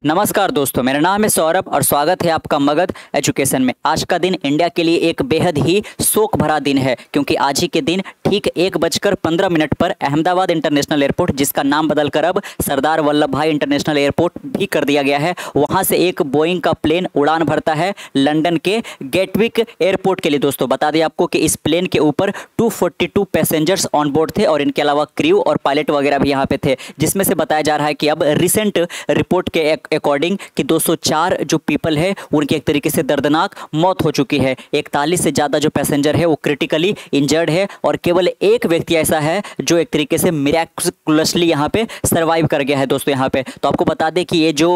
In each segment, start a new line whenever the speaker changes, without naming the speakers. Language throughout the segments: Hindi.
नमस्कार दोस्तों, मेरा नाम है सौरभ और स्वागत है आपका मगध एजुकेशन में। आज का दिन इंडिया के लिए एक बेहद ही शोक भरा दिन है, क्योंकि आज ही के दिन ठीक 1:15 पर अहमदाबाद इंटरनेशनल एयरपोर्ट, जिसका नाम बदलकर अब सरदार वल्लभ भाई इंटरनेशनल एयरपोर्ट भी कर दिया गया है, वहां से एक बोइंग का प्लेन उड़ान भरता है लंदन के गेटविक एयरपोर्ट के लिए। दोस्तों बता दें आपको कि इस प्लेन के ऊपर 242 पैसेंजर्स ऑन बोर्ड थे और इनके अलावा क्रू और पायलट वगैरह भी यहाँ पे थे, जिसमें से बताया जा रहा है कि अब रिसेंट रिपोर्ट के अकॉर्डिंग कि 204 जो पीपल है उनकी एक तरीके से दर्दनाक मौत हो चुकी है। 41 से ज़्यादा जो पैसेंजर है वो क्रिटिकली इंजर्ड है और केवल एक व्यक्ति ऐसा है जो एक तरीके से मिराकुलसली यहाँ पे सर्वाइव कर गया है। दोस्तों यहाँ पे तो आपको बता दें कि ये जो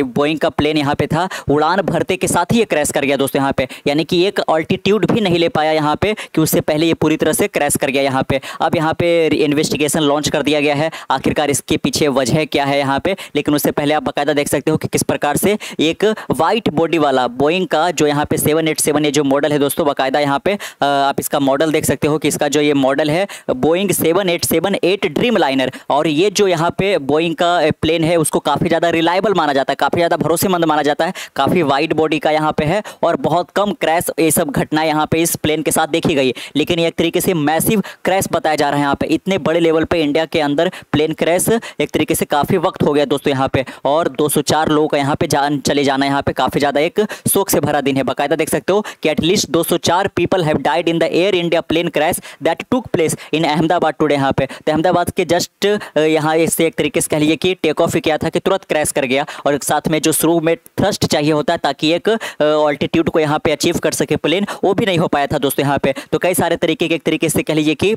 बोइंग का प्लेन यहाँ पे था, उड़ान भरते के साथ ही ये क्रैश कर गया। दोस्तों यहाँ पे यानी कि एक ऑल्टीट्यूड भी नहीं ले पाया यहाँ पे कि उससे पहले ये पूरी तरह से क्रैश कर गया यहाँ पे। अब यहाँ पे इन्वेस्टिगेशन लॉन्च कर दिया गया है, आखिरकार इसके पीछे वजह क्या है यहाँ पे। लेकिन उससे पहले आप बाकायदा देख सकते हो कि किस प्रकार से एक वाइट बॉडी वाला बोइंग का जो यहाँ पे 787 ये जो मॉडल है दोस्तों, बाकायदा यहाँ पे आप इसका मॉडल देख सकते हो कि इसका जो ये मॉडल है बोइंग 7878 ड्रीम लाइनर। और ये जो यहाँ पे बोइंग का प्लेन है उसको काफ़ी ज़्यादा रिलायबल माना जाता है, काफ़ी ज़्यादा भरोसेमंद माना जाता है, काफ़ी वाइड बॉडी का यहाँ पे है और बहुत कम क्रैश ये सब घटनाएं यहाँ पे इस प्लेन के साथ देखी गई। लेकिन एक तरीके से मैसिव क्रैश बताया जा रहा है यहाँ पे, इतने बड़े लेवल पे इंडिया के अंदर प्लेन क्रैश एक तरीके से काफ़ी वक्त हो गया दोस्तों यहाँ पे। और 204 लोगों का यहाँ पे चले जाना यहाँ पे काफ़ी ज़्यादा एक शोक से भरा दिन है। बाकायदा देख सकते हो कि at least 204 people have died in the Air India plane crash that took place in Ahmedabad today. यहाँ पे तो अहमदाबाद के जस्ट यहाँ इससे एक तरीके से कह लीजिए कि टेक ऑफ ही किया था कि तुरंत क्रैश कर गया। और साथ में जो शुरू में थ्रस्ट चाहिए होता है ताकि एक ऑल्टीट्यूड को यहाँ पे अचीव कर सके प्लेन, वो भी नहीं हो पाया था दोस्तों यहाँ पे। तो कई सारे तरीके के एक तरीके से कह लीजिए कि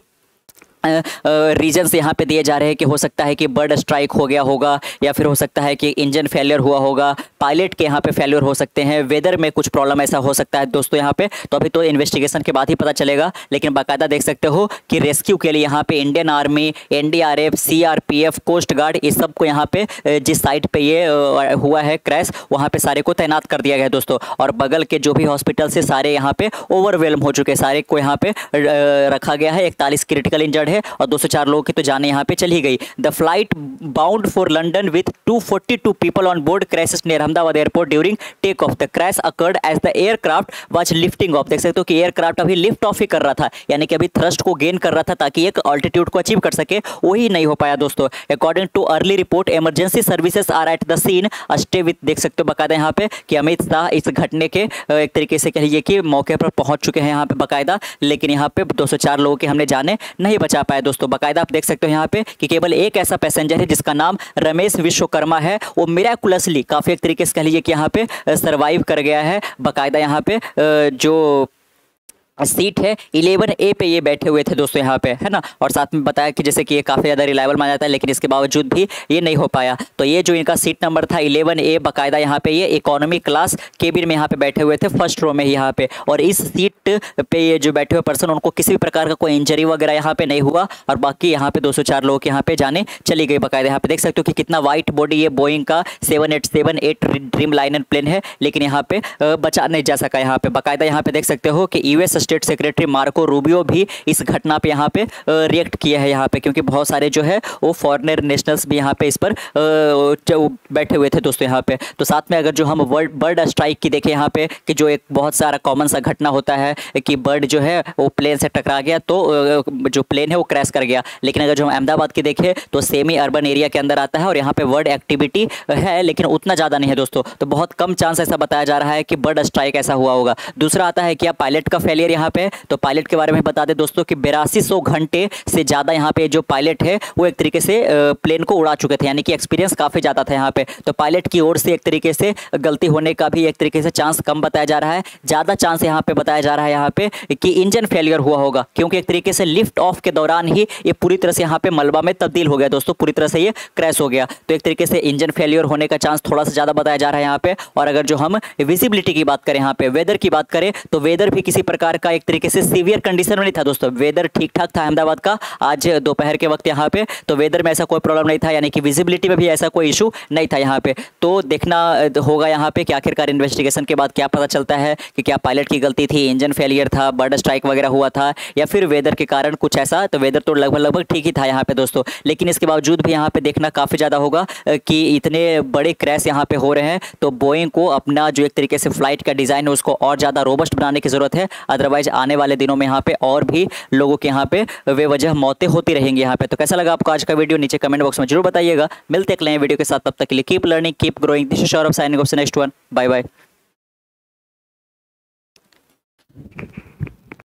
रीजन्स यहाँ पे दिए जा रहे हैं कि हो सकता है कि बर्ड स्ट्राइक हो गया होगा, या फिर हो सकता है कि इंजन फेलियर हुआ होगा, पायलट के यहाँ पे फेलियर हो सकते हैं, वेदर में कुछ प्रॉब्लम ऐसा हो सकता है दोस्तों यहाँ पे। तो अभी तो इन्वेस्टिगेशन के बाद ही पता चलेगा। लेकिन बाकायदा देख सकते हो कि रेस्क्यू के लिए यहाँ पे Indian army, NDRF, CRPF, coast guard, इस सबको यहाँ पे जिस साइट पे ये हुआ है क्रैश, वहाँ पे सारे को तैनात कर दिया गया है दोस्तों। और बगल के जो भी हॉस्पिटल से सारे यहाँ पे ओवरवेलम हो चुके, सारे को यहाँ पे रखा गया है। 41 क्रिटिकल इंजर्ड और 204 लोगों की तो जाने यहाँ पे चली गई। The flight bound for London with 242 people on board crashes near Ahmedabad airport during take off. The crash occurred as the aircraft was lifting off. देख सकते हो कि एयरक्राफ्ट अभी लिफ्ट ऑफ ही कर रहा था, यानी कि अभी थ्रस्ट को गेन कर रहा था ताकि एक ऑल्टीट्यूड को अचीव कर सके, वही नहीं हो पाया दोस्तों। According to early report emergency services are at the scene stay with. देख सकते हो बाकायदा यहाँ पे कि अमित शाह इस घटने के एक तरीके से कह लीजिए कि मौके पर पहुंच चुके हैं यहाँ पे बाकायदा। लेकिन यहाँ पे 204 लोगों के हमने जाने नहीं बचा पाए दोस्तों। बाकायदा आप देख सकते हो यहाँ पे कि केवल एक ऐसा पैसेंजर है जिसका नाम रमेश विश्वकर्मा है, वो मिराकुलसली काफी एक तरीके से कह लीजिए कि यहाँ पे सर्वाइव कर गया है। बाकायदा यहाँ पे जो सीट है 11A पे ये बैठे हुए थे दोस्तों यहाँ पे, है ना। और साथ में बताया कि जैसे कि ये काफ़ी ज़्यादा रिलायबल माना जाता है, लेकिन इसके बावजूद भी ये नहीं हो पाया। तो ये जो इनका सीट नंबर था 11A, बाकायदा यहाँ पे ये इकोनॉमी क्लास केबिन में यहाँ पे बैठे हुए थे, फर्स्ट रो में यहाँ पे। और इस सीट पे ये जो बैठे हुए पर्सन, उनको किसी भी प्रकार का कोई इंजरी वगैरह यहाँ पे नहीं हुआ। और बाकी यहाँ पे 204 लोगों के यहाँ पे जाने चली गई। बाकायदा यहाँ पे देख सकते हो कि कितना वाइट बॉडी ये बोइंग का 7878 ड्रीम लाइनर प्लेन है, लेकिन यहाँ पे बचा नहीं जा सका। यहाँ पे बाकायदा यहाँ पे देख सकते हो कि US state secretary Marco Rubio भी इस घटना पे यहाँ पे रिएक्ट किया है यहाँ पे, क्योंकि बहुत सारे जो है वो फॉरेनर नेशनल्स भी यहाँ पे इस पर बैठे हुए थे दोस्तों यहाँ पे। तो साथ में अगर जो हम बर्ड स्ट्राइक की देखें यहाँ पे कि जो एक बहुत सारा कॉमन सा घटना होता है कि बर्ड जो है वो प्लेन से टकरा गया तो जो प्लेन है वो क्रैश कर गया। लेकिन अगर जो हम अहमदाबाद की देखें तो सेमी अर्बन एरिया के अंदर आता है और यहाँ पे बर्ड एक्टिविटी है, लेकिन उतना ज़्यादा नहीं है दोस्तों। तो बहुत कम चांस ऐसा बताया जा रहा है कि बर्ड स्ट्राइक ऐसा हुआ होगा। दूसरा आता है क्या पायलट का फेलियर यहाँ पे। तो पायलट के बारे में बता दें दोस्तों कि 8200 घंटे से ज़्यादा यहाँ पे जो पायलट है वो एक तरीके से प्लेन को उड़ा चुके थे, यानी कि एक्सपीरियंस काफ़ी ज़्यादा था यहाँ पे। तो पायलट की ओर से एक तरीके से गलती होने का भी एक तरीके से चांस कम बताया जा रहा है। ज़्यादा चांस यहाँ पे बताया जा रहा है यहाँ पे कि इंजन फेलियर हुआ होगा, क्योंकि एक तरीके से लिफ्ट ऑफ के दौरान ही ये पूरी तरह से यहाँ पे मलबा में तब्दील हो गया दोस्तों, पूरी तरह से ये क्रैश हो गया। तो एक तरीके से इंजन फेलियर होने का चांस थोड़ा सा ज़्यादा बताया जा रहा है यहाँ पे। और अगर जो हम विजिबिलिटी की बात करें, यहाँ पे वेदर की बात करें, तो वेदर भी किसी प्रकार का एक तरीके से सीवियर कंडीशन में नहीं था दोस्तों, वेदर ठीक ठाक था अहमदाबाद का आज दोपहर के वक्त यहाँ पे। तो वेदर में ऐसा कोई प्रॉब्लम नहीं था, यानी कि विजिबिलिटी में भी ऐसा कोई इशू नहीं था यहाँ पे। तो देखना होगा यहाँ पे कि आखिरकार इन्वेस्टिगेशन के बाद क्या पता चलता है कि क्या पायलट की गलती थी, इंजन फेलियर था, बर्ड स्ट्राइक वगैरह हुआ था, या फिर वेदर के कारण कुछ ऐसा। तो वेदर तो लगभग ठीक ही था यहाँ पे दोस्तों, लेकिन इसके बावजूद भी यहाँ पे देखना काफ़ी ज़्यादा होगा कि इतने बड़े क्रैश यहाँ पे हो रहे हैं। तो बोइंग को अपना जो एक तरीके से फ्लाइट का डिज़ाइन है उसको और ज़्यादा रोबस्ट बनाने की ज़रूरत है, अदरवाइज आने वाले दिनों में यहाँ पे और भी लोगों के यहाँ पे बेवजह मौतें होती रहेंगी यहाँ पे। तो कैसा लगा आपको आज का वीडियो, नीचे कमेंट बॉक्स में जरूर बताइएगा। मिलते हैं अगले वीडियो के साथ, तब तक के लिए keep learning, keep growing. This is Saurabh signing off, next one, bye bye.